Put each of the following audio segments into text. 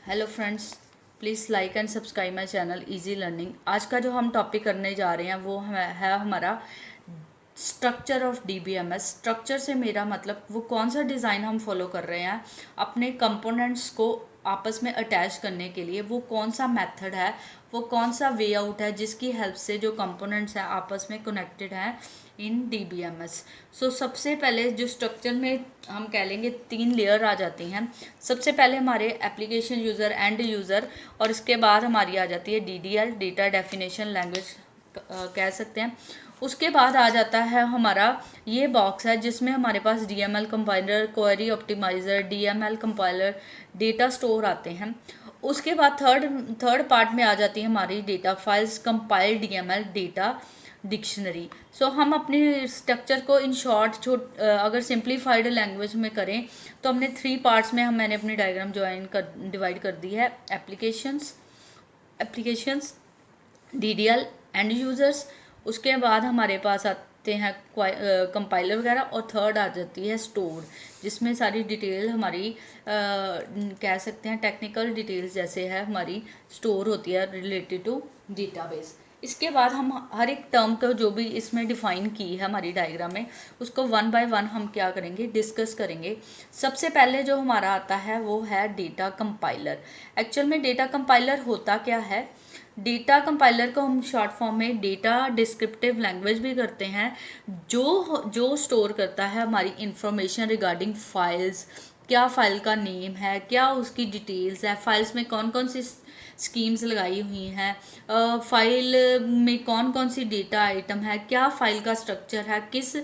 Hello friends, please like and subscribe my channel easy learning. आज का जो हम टॉपिक करने जा रहे हैं वो है हमारा स्ट्रक्चर ऑफ डीबीएमएस। स्ट्रक्चर से मेरा मतलब वो कौन सा डिज़ाइन हम फॉलो कर रहे हैं अपने कंपोनेंट्स को आपस में अटैच करने के लिए। वो कौन सा मेथड है, वो कौन सा वे आउट है जिसकी हेल्प से जो कंपोनेंट्स हैं आपस में कनेक्टेड हैं इन डीबीएमएस। सो सबसे पहले जो स्ट्रक्चर में हम कह लेंगे 3 लेयर आ जाती हैं। सबसे पहले हमारे एप्लीकेशन यूज़र, एंड यूज़र, और इसके बाद हमारी आ जाती है डीडीएल, डेटा डेफिनेशन लैंग्वेज कह सकते हैं। उसके बाद आ जाता है हमारा ये बॉक्स है जिसमें हमारे पास DML compiler, query optimiser, DML compiler, data store आते हैं। उसके बाद थर्ड पार्ट में आ जाती है हमारी data files, compile DML, data dictionary. So हम अपने स्ट्रक्चर को इन शॉर्ट अगर सिंप्लीफाइड लैंग्वेज में करें तो हमने 3 पार्ट्स में मैंने अपनी डायग्राम डिवाइड कर दी है। Applications, DDL, end users. उसके बाद हमारे पास आते हैं कंपाइलर वगैरह, और थर्ड आ जाती है स्टोर, जिसमें सारी डिटेल हमारी कह सकते हैं टेक्निकल डिटेल्स जैसे है हमारी स्टोर होती है रिलेटेड टू डेटाबेस। इसके बाद हम हर एक टर्म को जो भी इसमें डिफाइन की है हमारी डायग्राम में, उसको वन बाय वन हम क्या करेंगे, डिस्कस करेंगे। सबसे पहले जो हमारा आता है वो है डेटा कंपाइलर। एक्चुअल में डेटा कंपाइलर होता क्या है? डेटा कंपाइलर को हम शॉर्ट फॉर्म में डेटा डिस्क्रिप्टिव लैंग्वेज भी करते हैं, जो स्टोर करता है हमारी इंफॉर्मेशन रिगार्डिंग फाइल्स। क्या फाइल का नेम है, क्या उसकी डिटेल्स है, फाइल्स में कौन कौन सी स्कीम्स लगाई हुई हैं, फाइल में कौन कौन सी डेटा आइटम है, क्या फाइल का स्ट्रक्चर है, किस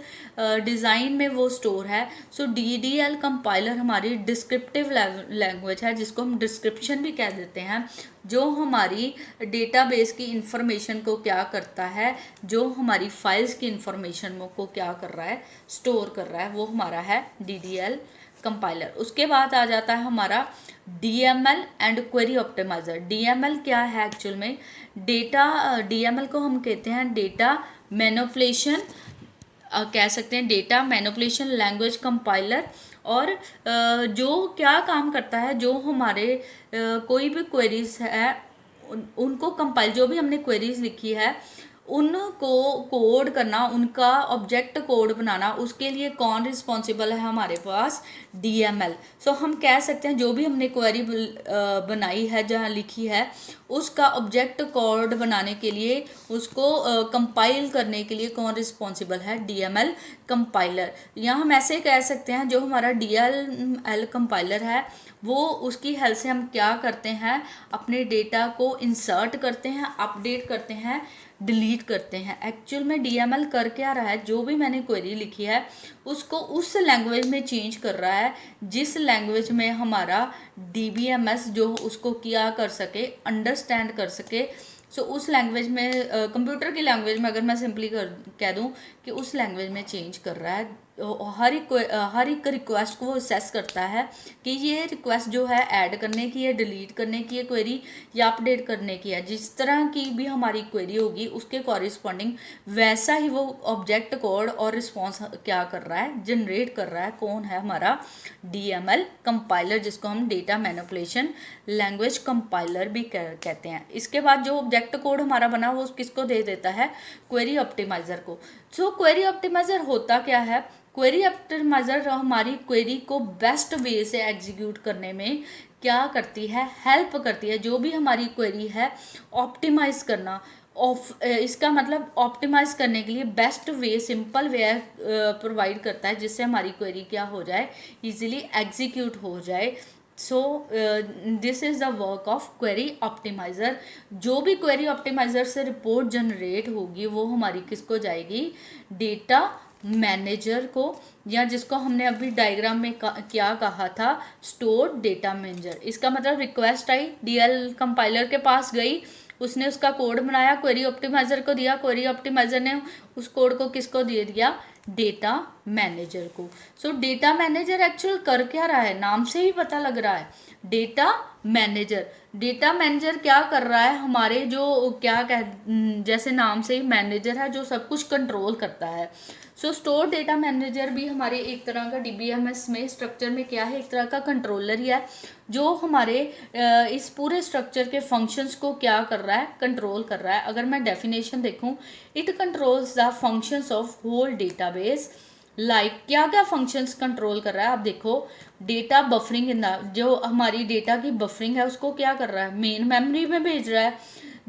डिज़ाइन में वो स्टोर है। सो डीडीएल कंपाइलर हमारी डिस्क्रिप्टिव लैंग्वेज है, जिसको हम डिस्क्रिप्शन भी कह देते हैं, जो हमारी डेटाबेस की इंफॉर्मेशन को क्या करता है, जो हमारी फाइल्स की इंफॉर्मेशन को क्या कर रहा है, स्टोर कर रहा है, वो हमारा है डीडीएल कंपाइलर। उसके बाद आ जाता है हमारा DML and query optimiser. DML क्या है? एक्चुअल में डीएमएल को हम कहते हैं डेटा मैनिपुलेशन, कह सकते हैं डेटा मैनिपुलेशन लैंग्वेज कंपाइलर। और जो क्या काम करता है, जो हमारे कोई भी क्वेरीज है उनको कंपाइल, जो भी हमने क्वेरीज लिखी है उनको कोड करना, उनका ऑब्जेक्ट कोड बनाना, उसके लिए कौन रिस्पॉन्सिबल है? हमारे पास डीएमएल। सो हम कह सकते हैं जो भी हमने क्वेरी बनाई है, जहाँ लिखी है, उसका ऑब्जेक्ट कोड बनाने के लिए, उसको कंपाइल करने के लिए कौन रिस्पॉन्सिबल है? DML compiler. या हम ऐसे कह सकते हैं जो हमारा डीएल कंपाइलर है वो, उसकी हेल्प से हम क्या करते हैं, अपने डेटा को इंसर्ट करते हैं, अपडेट करते हैं, डिलीट करते हैं। एक्चुअल में डीएमएल कर क्या रहा है? जो भी मैंने क्वेरी लिखी है उसको उस लैंग्वेज में चेंज कर रहा है जिस लैंग्वेज में हमारा डीबीएमएस जो उसको क्या कर सके, अंडरस्टैंड कर सके। सो उस लैंग्वेज में, कंप्यूटर की लैंग्वेज में अगर मैं सिंपली कह दूं कि उस लैंग्वेज में चेंज कर रहा है। हर एक रिक्वेस्ट को वो असेस करता है कि ये रिक्वेस्ट जो है ऐड करने की है, डिलीट करने की है क्वेरी, या अपडेट करने की है। जिस तरह की भी हमारी क्वेरी होगी उसके कॉरिस्पॉन्डिंग वैसा ही वो ऑब्जेक्ट कोड और रिस्पॉन्स क्या कर रहा है, जनरेट कर रहा है। कौन है? हमारा डीएमएल कंपाइलर, जिसको हम डेटा मैनिपुलेशन लैंग्वेज कंपाइलर भी कहते हैं। इसके बाद जो ऑब्जेक्ट कोड हमारा बना वो किसको दे देता है? क्वेरी ऑप्टिमाइजर को। सो क्वेरी ऑप्टिमाइजर होता क्या है? क्वेरी ऑप्टिमाइजर हमारी क्वेरी को बेस्ट वे से एग्जीक्यूट करने में क्या करती है? हेल्प करती है। जो भी हमारी क्वेरी है ऑप्टिमाइज करना, इसका मतलब ऑप्टिमाइज करने के लिए best way, simple way provide करता है, जिससे हमारी क्वेरी क्या हो जाए, इजीली एग्जीक्यूट हो जाए। So this is the work of query optimiser. जो भी क्वेरी ऑप्टिमाइज़र से रिपोर्ट जनरेट होगी वो हमारी किसको जाएगी? डेटा मैनेजर को, या जिसको हमने अभी डायग्राम में क्या कहा था, स्टोर डेटा मैनेजर। इसका मतलब रिक्वेस्ट आई, डीएल कंपाइलर के पास गई, उसने उसका कोड बनाया, क्वेरी ऑप्टिमाइज़र को दिया, क्वेरी ऑप्टिमाइज़र ने उस कोड को किसको दे दिया? डेटा मैनेजर को। सो डेटा मैनेजर एक्चुअल कर क्या रहा है, नाम से ही पता लग रहा है, डेटा मैनेजर। डेटा मैनेजर क्या कर रहा है, हमारे जो क्या कह जैसे नाम से ही मैनेजर है जो सब कुछ कंट्रोल करता है। सो स्टोर डेटा मैनेजर भी हमारे एक तरह का डीबीएमएस में स्ट्रक्चर में क्या है, एक तरह का कंट्रोलर ही है जो हमारे इस पूरे स्ट्रक्चर के फंक्शंस को क्या कर रहा है, कंट्रोल कर रहा है। अगर मैं डेफिनेशन देखूं, it controls the functions of whole database. Like क्या क्या फंक्शंस कंट्रोल कर रहा है, आप देखो डेटा बफरिंग इन द, जो हमारी डेटा की बफरिंग है उसको क्या कर रहा है, मेन मेमोरी में भेज रहा है।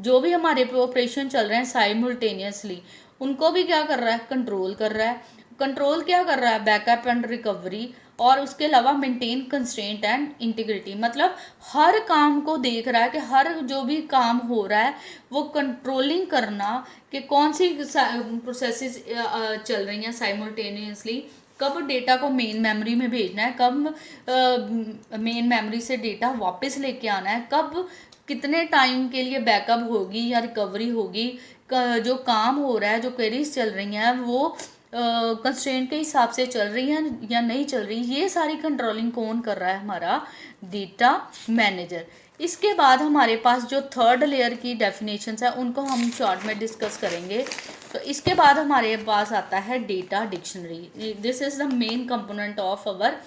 जो भी हमारे ऑपरेशन चल रहे हैं साइमल्टेनियसली उनको भी क्या कर रहा है, कंट्रोल कर रहा है। कंट्रोल क्या कर रहा है, बैकअप एंड रिकवरी, और उसके अलावा मेंटेन कंस्ट्रेंट एंड इंटीग्रिटी। मतलब हर काम को देख रहा है कि हर जो भी काम हो रहा है वो कंट्रोलिंग करना कि कौन सी प्रोसेसेस चल रही हैं साइमल्टेनियसली, कब डेटा को मेन मेमोरी में भेजना है, कब मेन मेमोरी से डेटा वापस लेके आना है, कब कितने टाइम के लिए बैकअप होगी या रिकवरी होगी, जो काम हो रहा है, जो क्वेरीज चल रही हैं वो कंस्ट्रेंट के हिसाब से चल रही हैं या नहीं चल रही, ये सारी कंट्रोलिंग कौन कर रहा है, हमारा डेटा मैनेजर। इसके बाद हमारे पास जो थर्ड लेयर की डेफिनेशंस है उनको हम शॉर्ट में डिस्कस करेंगे। तो इसके बाद हमारे पास आता है data dictionary. This is the main component of our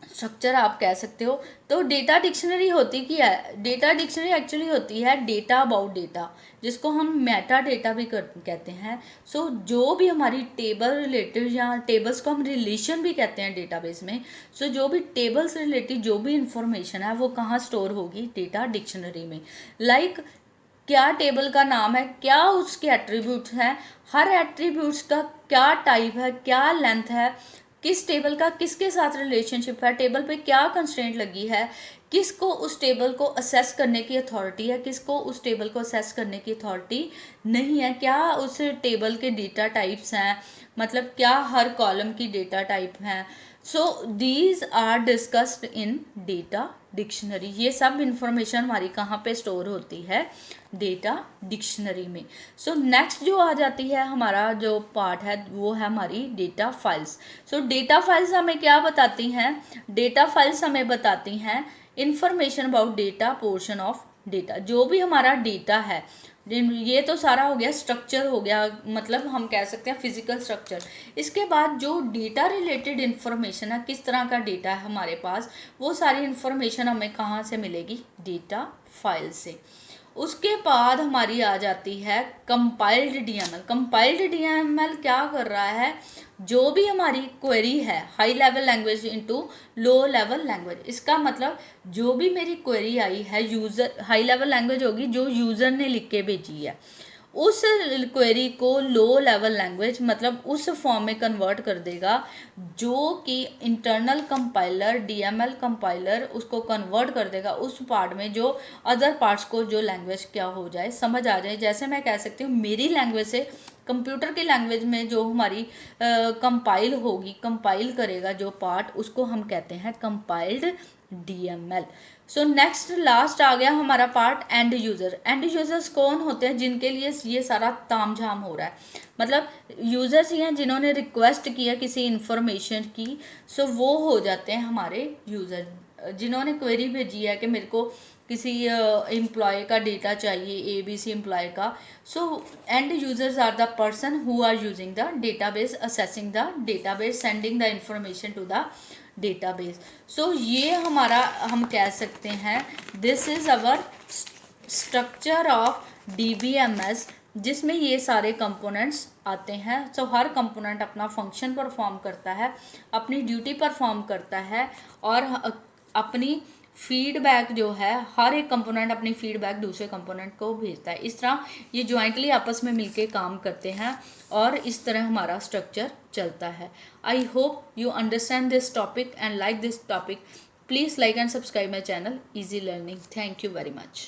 structure आप कह सकते हो। तो डेटा डिक्शनरी होती क्या है, डेटा डिक्शनरी एक्चुअली होती है डेटा अबाउट डेटा, जिसको हम मेटा डेटा भी कहते हैं। सो जो भी हमारी टेबल रिलेटेड या टेबल्स को हम रिलेशन भी कहते हैं डेटाबेस में। सो जो भी टेबल से रिलेटेड जो भी इंफॉर्मेशन है वो कहाँ स्टोर होगी, डेटा डिक्शनरी में। लाइक क्या टेबल का नाम है, क्या उसके एट्रीब्यूट्स हैं, हर एट्रीब्यूट्स का क्या टाइप है, क्या लेंथ है, किस टेबल का किसके साथ रिलेशनशिप है, टेबल पे क्या कंस्ट्रेंट लगी है, किसको उस टेबल को असेस करने की अथॉरिटी है, किसको उस टेबल को असेस करने की अथॉरिटी नहीं है, क्या उस टेबल के डेटा टाइप्स हैं, मतलब क्या हर कॉलम की डेटा टाइप हैं। So these are discussed in data dictionary. ये सब इंफॉर्मेशन हमारी कहाँ पे स्टोर होती है, डेटा डिक्शनरी में। सो नेक्स्ट जो आ जाती है हमारा जो पार्ट है वो है हमारी डेटा फाइल्स। सो डेटा फाइल्स हमें क्या बताती हैं, डेटा फाइल्स हमें बताती हैं information about data portion of data. जो भी हमारा डेटा है, ये तो सारा हो गया स्ट्रक्चर हो गया, मतलब हम कह सकते हैं फिजिकल स्ट्रक्चर। इसके बाद जो डेटा रिलेटेड इंफॉर्मेशन है, किस तरह का डेटा है हमारे पास, वो सारी इंफॉर्मेशन हमें कहाँ से मिलेगी, डेटा फाइल से। उसके बाद हमारी आ जाती है कंपाइल्ड डीएमएल। कंपाइल्ड डीएमएल क्या कर रहा है, जो भी हमारी क्वेरी है high level language into low level language, इसका मतलब जो भी मेरी क्वेरी आई है यूज़र, हाई लेवल लैंग्वेज होगी जो यूज़र ने लिख के भेजी है, उस क्वेरी को लो लेवल लैंग्वेज मतलब उस फॉर्म में कन्वर्ट कर देगा जो कि इंटरनल कंपाइलर डीएमएल कंपाइलर उसको कन्वर्ट कर देगा उस पार्ट में, जो अदर पार्ट्स को जो लैंग्वेज क्या हो जाए, समझ आ जाए। जैसे मैं कह सकती हूँ मेरी लैंग्वेज से कंप्यूटर की लैंग्वेज में जो हमारी कंपाइल होगी, कंपाइल करेगा जो पार्ट, उसको हम कहते हैं compiled DML. So next last आ गया हमारा part end user. End users कौन होते हैं, जिनके लिए ये सारा तामझाम हो रहा है, मतलब यूज़र्स ही हैं जिन्होंने रिक्वेस्ट किया किसी इंफॉर्मेशन की। सो वो हो जाते हैं हमारे यूज़र, जिन्होंने क्वेरी भेजी है कि मेरे को किसी एम्प्लॉय का डेटा चाहिए, ABC एम्प्लॉय का। So end users are the person who are using the database, accessing the database, sending the information to the database. So ये हमारा हम कह सकते हैं this is our structure of DBMS, जिसमें ये सारे कंपोनेंट्स आते हैं। सो हर कंपोनेंट अपना फंक्शन परफॉर्म करता है, अपनी ड्यूटी परफॉर्म करता है और अपनी फीडबैक जो है, हर एक कंपोनेंट अपनी फीडबैक दूसरे कंपोनेंट को भेजता है। इस तरह ये ज्वाइंटली आपस में मिलके काम करते हैं और इस तरह हमारा स्ट्रक्चर चलता है। I hope you understand this topic and like this topic. Please like and subscribe my channel easy learning. Thank you very much.